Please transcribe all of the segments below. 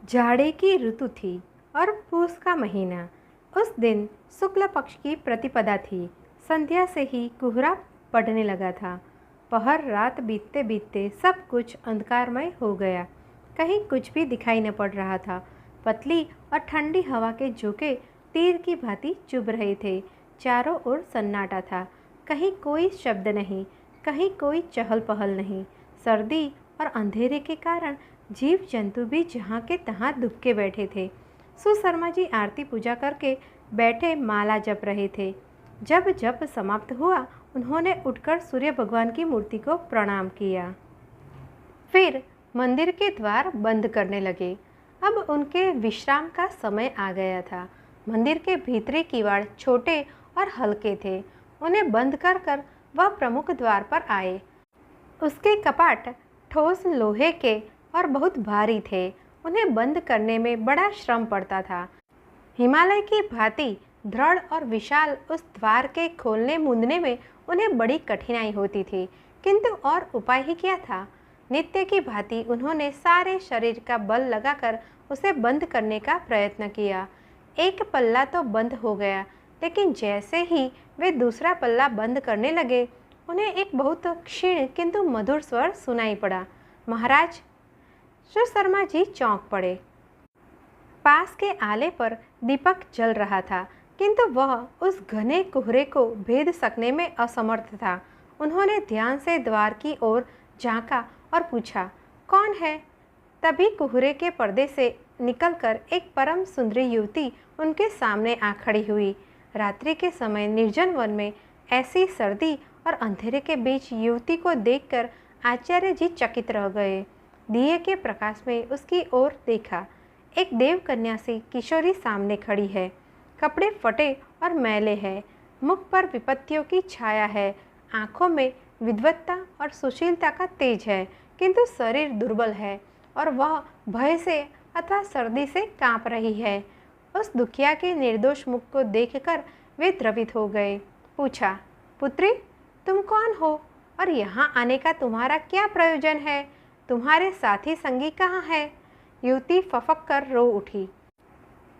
जाड़े की ऋतु थी और पूस का महीना। उस दिन शुक्ल पक्ष की प्रतिपदा थी। संध्या से ही कोहरा पड़ने लगा था। पहर रात बीतते बीतते सब कुछ अंधकारमय हो गया। कहीं कुछ भी दिखाई न पड़ रहा था। पतली और ठंडी हवा के झोंके तीर की भांति चुभ रहे थे। चारों ओर सन्नाटा था। कहीं कोई शब्द नहीं, कहीं कोई चहल पहल नहीं। सर्दी और अंधेरे के कारण जीव जंतु भी जहाँ के तहाँ दुबके बैठे थे। सुशर्मा जी आरती पूजा करके बैठे माला जप रहे थे। जब जप समाप्त हुआ, उन्होंने उठकर सूर्य भगवान की मूर्ति को प्रणाम किया। फिर मंदिर के द्वार बंद करने लगे। अब उनके विश्राम का समय आ गया था। मंदिर के भीतरी किवाड़ छोटे और हल्के थे। उन्हें बंद कर कर वह प्रमुख द्वार पर आए। उसके कपाट ठोस लोहे के और बहुत भारी थे। उन्हें बंद करने में बड़ा श्रम पड़ता था। हिमालय की भांति दृढ़ और विशाल उस द्वार के खोलने मूंदने में उन्हें बड़ी कठिनाई होती थी, किंतु और उपाय ही क्या था। नित्य की भांति उन्होंने सारे शरीर का बल लगाकर उसे बंद करने का प्रयत्न किया। एक पल्ला तो बंद हो गया, लेकिन जैसे ही वे दूसरा पल्ला बंद करने लगे, उन्हें एक बहुत क्षीण किंतु मधुर स्वर सुनाई पड़ा। महाराज! सुशर्मा जी चौंक पड़े। पास के आले पर दीपक जल रहा था, किंतु वह उस घने कोहरे को भेद सकने में असमर्थ था। उन्होंने ध्यान से द्वार की ओर झांका और पूछा, कौन है? तभी कोहरे के पर्दे से निकलकर एक परम सुंदरी युवती उनके सामने आ खड़ी हुई। रात्रि के समय निर्जन वन में ऐसी सर्दी और अंधेरे के बीच युवती को देखकर आचार्य जी चकित रह गए। दिए के प्रकाश में उसकी ओर देखा। एक देवकन्या सी किशोरी सामने खड़ी है। कपड़े फटे और मैले हैं। मुख पर विपत्तियों की छाया है। आंखों में विद्वत्ता और सुशीलता का तेज है, किंतु शरीर दुर्बल है और वह भय से अथवा सर्दी से कांप रही है। उस दुखिया के निर्दोष मुख को देखकर वे द्रवित हो गए। पूछा, पुत्री, तुम कौन हो और यहाँ आने का तुम्हारा क्या प्रयोजन है? तुम्हारे साथी संगी कहाँ है? युवती फफक कर रो उठी।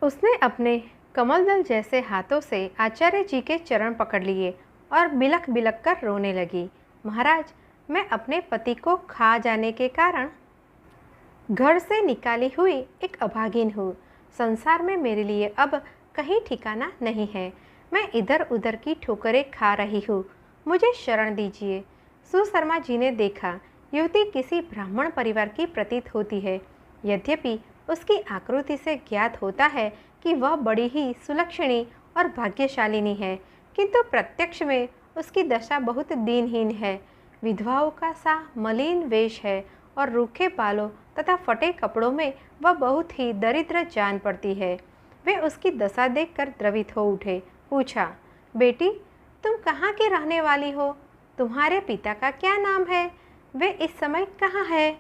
उसने अपने कमलदल जैसे हाथों से आचार्य जी के चरण पकड़ लिए और बिलख बिलख कर रोने लगी। महाराज, मैं अपने पति को खा जाने के कारण घर से निकाली हुई एक अभागिन हूँ। संसार में मेरे लिए अब कहीं ठिकाना नहीं है। मैं इधर उधर की ठोकरें खा रही हूँ। मुझे शरण दीजिए। सुशर्मा जी ने देखा, युवती किसी ब्राह्मण परिवार की प्रतीत होती है। यद्यपि उसकी आकृति से ज्ञात होता है कि वह बड़ी ही सुलक्षणी और भाग्यशालिनी है, किंतु प्रत्यक्ष में उसकी दशा बहुत दीनहीन है। विधवाओं का सा मलिन वेश है और रूखे बालों तथा फटे कपड़ों में वह बहुत ही दरिद्र जान पड़ती है। वे उसकी दशा देखकर द्रवित हो उठे। पूछा, बेटी, तुम कहाँ की रहने वाली हो? तुम्हारे पिता का क्या नाम है? वे इस समय कहाँ है?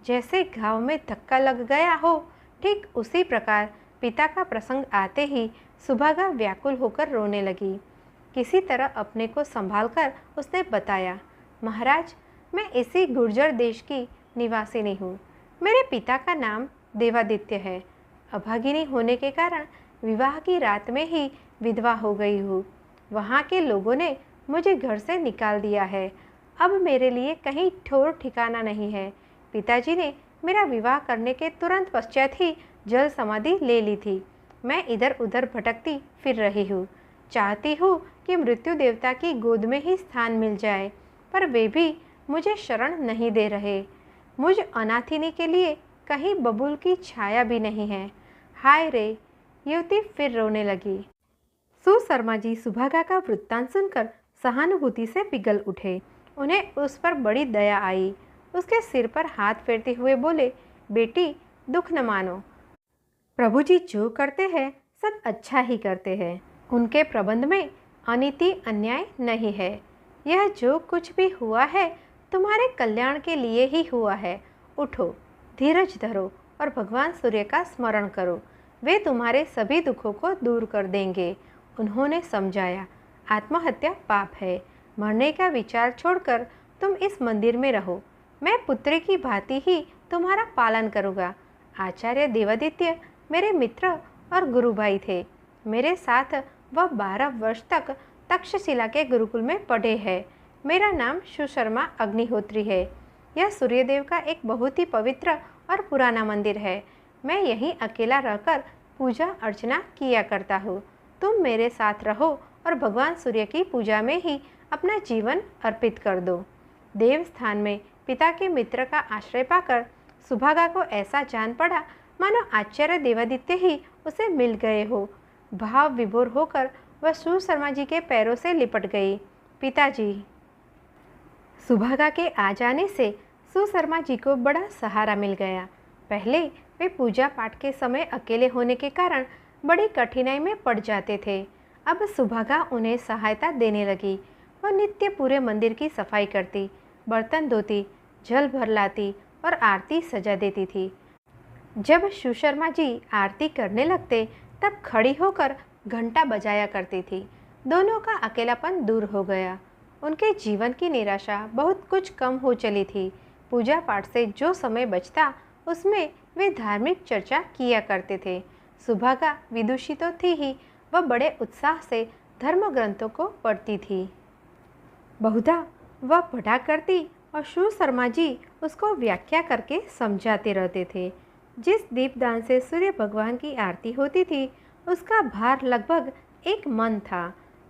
जैसे घाव में धक्का लग गया हो, ठीक उसी प्रकार पिता का प्रसंग आते ही सुभागा व्याकुल होकर रोने लगी। किसी तरह अपने को संभालकर उसने बताया, महाराज, मैं इसी गुर्जर देश की निवासिनी हूँ। मेरे पिता का नाम देवादित्य है। अभागिनी होने के कारण विवाह की रात में ही विधवा हो गई हूँ। वहाँ के लोगों ने मुझे घर से निकाल दिया है। अब मेरे लिए कहीं ठौर ठिकाना नहीं है। पिताजी ने मेरा विवाह करने के तुरंत पश्चात ही जल समाधि ले ली थी। मैं इधर उधर भटकती फिर रही हूँ। चाहती हूँ कि मृत्यु देवता की गोद में ही स्थान मिल जाए, पर वे भी मुझे शरण नहीं दे रहे। मुझ अनाथिनी के लिए कहीं बबूल की छाया भी नहीं है। हाय रे! युवती फिर रोने लगी। सुशर्मा जी सुभागा का वृत्तांत सुनकर सहानुभूति से पिघल उठे। उन्हें उस पर बड़ी दया आई। उसके सिर पर हाथ फेरते हुए बोले, बेटी, दुख न मानो। प्रभु जी जो करते हैं सब अच्छा ही करते हैं। उनके प्रबंध में अनीति अन्याय नहीं है। यह जो कुछ भी हुआ है तुम्हारे कल्याण के लिए ही हुआ है। उठो, धीरज धरो और भगवान सूर्य का स्मरण करो। वे तुम्हारे सभी दुखों को दूर कर देंगे। उन्होंने समझाया, आत्महत्या पाप है। मरने का विचार छोड़कर तुम इस मंदिर में रहो। मैं पुत्री की भांति ही तुम्हारा पालन करूँगा। आचार्य देवादित्य मेरे मित्र और गुरु भाई थे। मेरे साथ वह 12 वर्ष तक तक्षशिला के गुरुकुल में पढ़े हैं। मेरा नाम सुशर्मा अग्निहोत्री है। यह सूर्यदेव का एक बहुत ही पवित्र और पुराना मंदिर है। मैं यहीं अकेला रहकर पूजा अर्चना किया करता हूँ। तुम मेरे साथ रहो और भगवान सूर्य की पूजा में ही अपना जीवन अर्पित कर दो। देवस्थान में पिता के मित्र का आश्रय पाकर सुभागा को ऐसा जान पड़ा मानो आचार्य देवादित्य ही उसे मिल गए हो। भाव विभोर होकर वह सुशर्मा जी के पैरों से लिपट गई। पिताजी। सुभागा के आ जाने से सुशर्मा जी को बड़ा सहारा मिल गया। पहले वे पूजा पाठ के समय अकेले होने के कारण बड़ी कठिनाई में पड़ जाते थे। अब सुभागा उन्हें सहायता देने लगी। वह नित्य पूरे मंदिर की सफाई करती, बर्तन धोती, जल भर लाती और आरती सजा देती थी। जब सुशर्मा जी आरती करने लगते तब खड़ी होकर घंटा बजाया करती थी। दोनों का अकेलापन दूर हो गया। उनके जीवन की निराशा बहुत कुछ कम हो चली थी। पूजा पाठ से जो समय बचता उसमें वे धार्मिक चर्चा किया करते थे। सुभागा विदुषी तो थी ही, वह बड़े उत्साह से धर्म ग्रंथों को पढ़ती थी। बहुधा वह पढ़ा करती और सुशर्मा जी उसको व्याख्या करके समझाते रहते थे। जिस दीपदान से सूर्य भगवान की आरती होती थी उसका भार लगभग 1 मन था।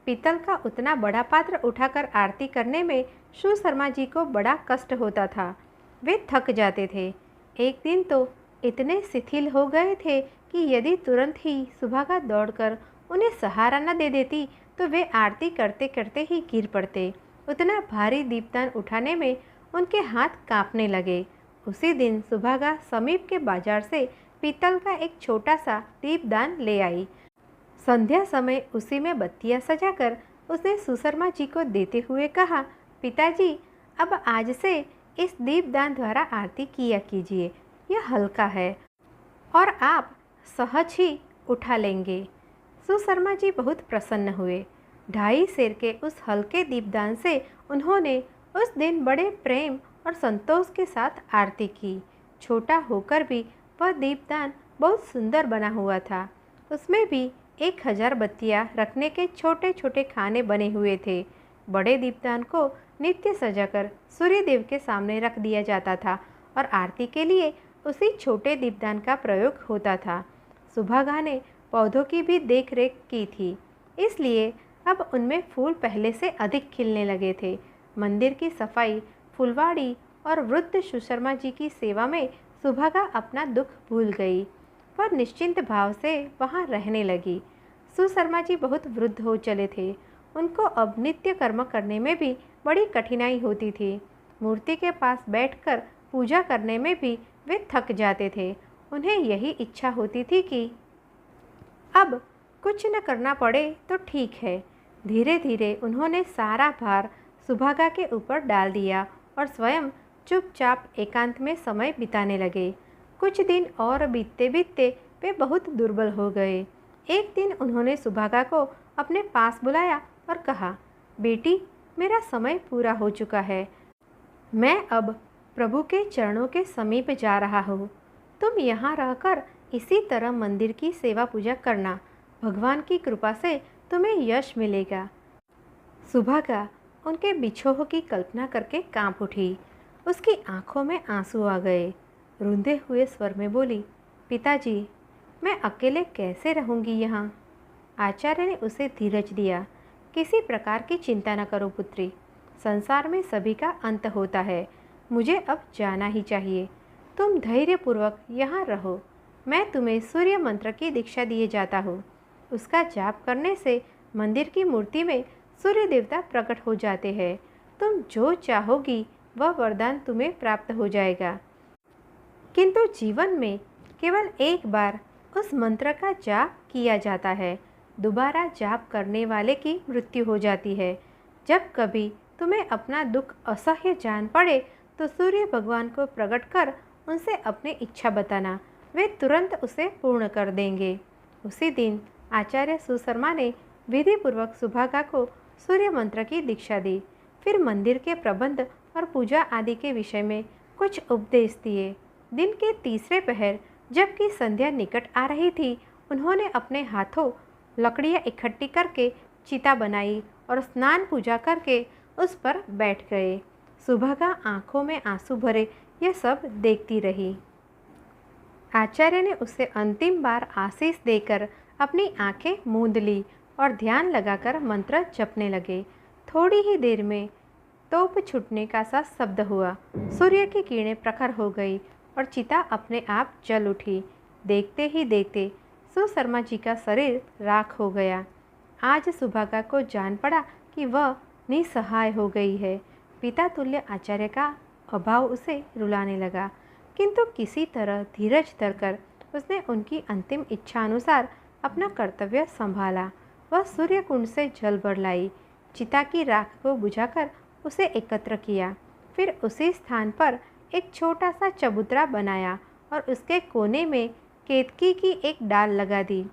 पीतल का उतना बड़ा पात्र उठाकर आरती करने में सुशर्मा जी को बड़ा कष्ट होता था। वे थक जाते थे। एक दिन तो इतने शिथिल हो गए थे कि यदि तुरंत ही सुभागा दौड़कर उन्हें सहारा न दे देती तो वे आरती करते करते ही गिर पड़ते। उतना भारी दीपदान उठाने में उनके हाथ कांपने लगे। उसी दिन सुभागा समीप के बाजार से पीतल का एक छोटा सा दीपदान ले आई। संध्या समय उसी में बत्तियां सजाकर उसने सुशर्मा जी को देते हुए कहा, पिताजी, अब आज से इस दीपदान द्वारा आरती किया कीजिए। यह हल्का है और आप सहज ही उठा लेंगे। सुशर्मा जी बहुत प्रसन्न हुए। 2.5 सेर के उस हल्के दीपदान से उन्होंने उस दिन बड़े प्रेम और संतोष के साथ आरती की। छोटा होकर भी वह दीपदान बहुत सुंदर बना हुआ था। उसमें भी 1000 बत्तियां रखने के छोटे छोटे खाने बने हुए थे। बड़े दीपदान को नित्य सजाकर सूर्यदेव के सामने रख दिया जाता था और आरती के लिए उसी छोटे दीपदान का प्रयोग होता था। सुभागा ने पौधों की भी देख रेख की थी, इसलिए अब उनमें फूल पहले से अधिक खिलने लगे थे। मंदिर की सफाई, फुलवाड़ी और वृद्ध सुशर्मा जी की सेवा में सुभागा अपना दुख भूल गई। वह निश्चिंत भाव से वहाँ रहने लगी। सुशर्मा जी बहुत वृद्ध हो चले थे। उनको अब नित्य कर्म करने में भी बड़ी कठिनाई होती थी। मूर्ति के पास बैठकर पूजा करने में भी वे थक जाते थे। उन्हें यही इच्छा होती थी कि अब कुछ न करना पड़े तो ठीक है। धीरे धीरे उन्होंने सारा भार सुभागा के ऊपर डाल दिया और स्वयं चुपचाप एकांत में समय बिताने लगे। कुछ दिन और बीतते बीतते वे बहुत दुर्बल हो गए। एक दिन उन्होंने सुभागा को अपने पास बुलाया और कहा, बेटी, मेरा समय पूरा हो चुका है। मैं अब प्रभु के चरणों के समीप जा रहा हूँ। तुम यहाँ रहकर इसी तरह मंदिर की सेवा पूजा करना। भगवान की कृपा से तुम्हें यश मिलेगा। सुभागा उनके बिछोह की कल्पना करके कांप उठी। उसकी आंखों में आंसू आ गए। रुंधे हुए स्वर में बोली, पिताजी, मैं अकेले कैसे रहूँगी यहाँ? आचार्य ने उसे धीरज दिया। किसी प्रकार की चिंता न करो पुत्री, संसार में सभी का अंत होता है। मुझे अब जाना ही चाहिए। तुम धैर्यपूर्वक यहाँ रहो। मैं तुम्हें सूर्य मंत्र की दीक्षा दिए जाता हूँ। उसका जाप करने से मंदिर की मूर्ति में सूर्य देवता प्रकट हो जाते हैं। तुम जो चाहोगी वह वरदान तुम्हें प्राप्त हो जाएगा। किंतु जीवन में केवल एक बार उस मंत्र का जाप किया जाता है। दोबारा जाप करने वाले की मृत्यु हो जाती है। जब कभी तुम्हें अपना दुख असह्य जान पड़े तो सूर्य भगवान को प्रकट कर उनसे अपनी इच्छा बताना। वे तुरंत उसे पूर्ण कर देंगे। उसी दिन आचार्य सुशर्मा ने विधिपूर्वक सुभागा को सूर्य मंत्र की दीक्षा दी। फिर मंदिर के प्रबंध और पूजा आदि के विषय में कुछ उपदेश दिए। दिन के तीसरे पहर जबकि संध्या निकट आ रही थी, उन्होंने अपने हाथों लकड़ियाँ इकट्ठी करके चिता बनाई और स्नान पूजा करके उस पर बैठ गए। सुभगा आंखों में आंसू भरे यह सब देखती रही। आचार्य ने उसे अंतिम बार आशीष देकर अपनी आंखें मूंद ली और ध्यान लगाकर मंत्र जपने लगे। थोड़ी ही देर में तोप छूटने का सा शब्द हुआ। सूर्य की किरणें प्रखर हो गई और चिता अपने आप जल उठी। देखते ही देखते सुशर्मा जी का शरीर राख हो गया। आज सुभगा को जान पड़ा कि वह निसहाय हो गई है। पिता तुल्य आचार्य का अभाव उसे रुलाने लगा, किंतु किसी तरह धीरज धरकर उसने उनकी अंतिम इच्छा अनुसार अपना कर्तव्य संभाला। वह सूर्य कुंड से जल भर लाई, चिता की राख को बुझाकर उसे एकत्र किया, फिर उसी स्थान पर एक छोटा सा चबूतरा बनाया और उसके कोने में केतकी की एक डाल लगा दी।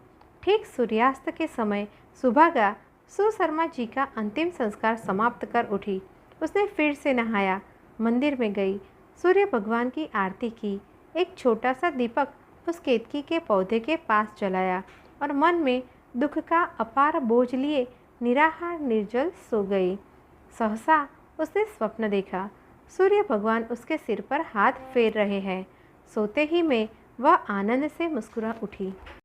ठीक सूर्यास्त के समय सुभगा सुशर्मा जी का अंतिम संस्कार समाप्त कर उठी। उसने फिर से नहाया, मंदिर में गई, सूर्य भगवान की आरती की, एक छोटा सा दीपक उस केतकी के पौधे के पास जलाया और मन में दुख का अपार बोझ लिए निराहार निर्जल सो गई। सहसा उसने स्वप्न देखा, सूर्य भगवान उसके सिर पर हाथ फेर रहे हैं। सोते ही में वह आनंद से मुस्कुरा उठी।